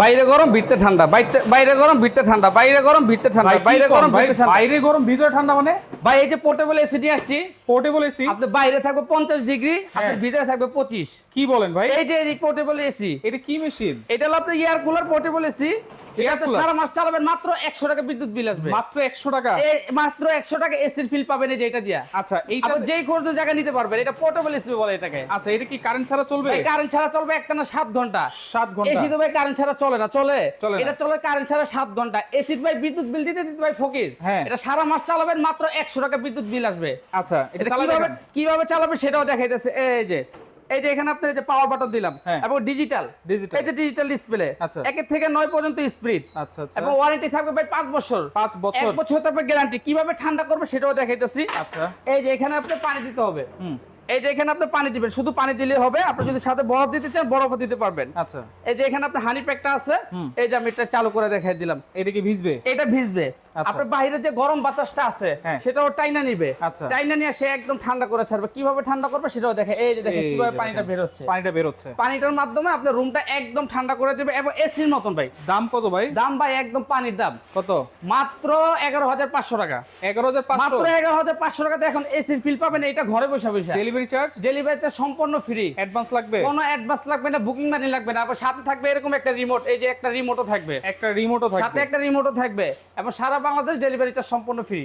বাইরে গরম ভিতরে ঠান্ডা, বাইরে গরম ভিতরে ঠান্ডা, বাইরে গরম ভিতরে ঠান্ডা, বাইরে গরম ভিতরে ঠান্ডা। বাইরে গরম ভিতরে ঠান্ডা মানে? ভাই এই যে পোর্টেবল এসি দিয়ে আসছি, পোর্টেবল এসি? আপনার বাইরে থাকবে 50 ডিগ্রি, আপনার ভিতরে থাকবে 25। কি বলেন ভাই? এই যে এই পোর্টেবল এসি, এটা কি মেশিন? এটা হলো আপনার এয়ার কুলার পোর্টেবল এসি। এটা আপনি cooler? সারা মাস চালাবেন, মাত্র 100 টাকা বিদ্যুৎ বিল আসবে। মাত্র 100 টাকা? এই মাত্র 100 টাকা এসির ফিল পাবেন এই যে এটা দিয়া। আচ্ছা এইটা আপনি যেই কোনো জায়গায় নিতে পারবেন, এটা পোর্টেবল এসি বলে এটাকে। আচ্ছা এটা কি কারেন্ট ছাড়া চলবে? ভাই কারেন্ট ছাড়া চলবে একটানা 7 ঘন্টা। 7 ঘন্টা? এসি তো ভাই কারেন্ট ছাড়া চলে না, চলে চলে না। এটা চলে কারেন্ট ছাড়া 7 ঘন্টা। এসির ভাই বিদ্যুৎ বিল দিতে দিতে ভাই ফকির। হ্যাঁ। এটা সারা মাস চালাবেন, মাত্র 100 টাকা বিদ্যুৎ বিল আসবে। আচ্ছা এটা এটা চালাবে কিভাবে কিভাবে চালাবে সেটাও দেখাইতেছে। এই যে এখানে আপনার এই যে পাওয়ার বাটন দিলাম, হ্যাঁ। এবং ডিজিটাল, Digital। এই যে ডিজিটাল ডিসপ্লে, আচ্ছা। 1 থেকে 9 পর্যন্ত স্পিড। আচ্ছা আচ্ছা। এবং ওয়ারেন্টি থাকবে ভাই 5 বছর। 5 বছর? 1 বছর তারপর গ্যারান্টি। কিভাবে ঠান্ডা করবে সেটাও দেখাইতেছি। আচ্ছা। এই যে এখানে আপনি পানি দিতে হবে। হুম। এই যে এখানে আপনি পানি দিবেন, শুধু পানি দিলে হবে। আপনি যদি সাথে বরফ দিতে চান বরফও দিতে পারবেন। আচ্ছা। এই যে এখানে আপনার হানি প্যাকটা আছে, হুম। এই যে আমি এটা চালু করে দেখাই দিলাম। এটা কি ভিজবে? এটা ভিজবে। আচ্ছা। আপনার বাইরে যে গরম বাতাসটা আছে হ্যাঁ। সেটাও টাইনা নিবে। আচ্ছা। টাইনা নিয়ে সে একদম ঠান্ডা করে ছাড়বে। কিভাবে ঠান্ডা করবে সেটাও দেখে। এই যে দেখেন এই কিভাবে যে পানিটা দেখেন। বের হচ্ছে। পানিটা বের হচ্ছে। পানিটার মাধ্যমে আপনার রুমটা একদম ঠান্ডা করে দেবে, এবং এসির মতন ভাই। দাম কত ভাই? দাম ভাই একদম পানির দাম। কত? মাত্র 11,500 টাকা। 11,500? মাত্র 11,500 টাকাতে এখন এসির ফিল পাবেন, এটা ঘরে বসে বসে। Delivery charge? ডেলিভারিটা সম্পূর্ণ ফ্রি। অ্যাডভান্স লাগবে? কোনো অ্যাডভান্স লাগবে না, বুকিং মানি লাগবে না। আবার সাথে থাকবে এরকম একটা রিমোট, এই যে একটা রিমোটও থাকবে, একটা রিমোটও সাথে থাকবে? একটা রিমোটও থাকবে, এবং সারা বাংলাদেশ ডেলিভারি চার্জ সম্পূর্ণ ফ্রি।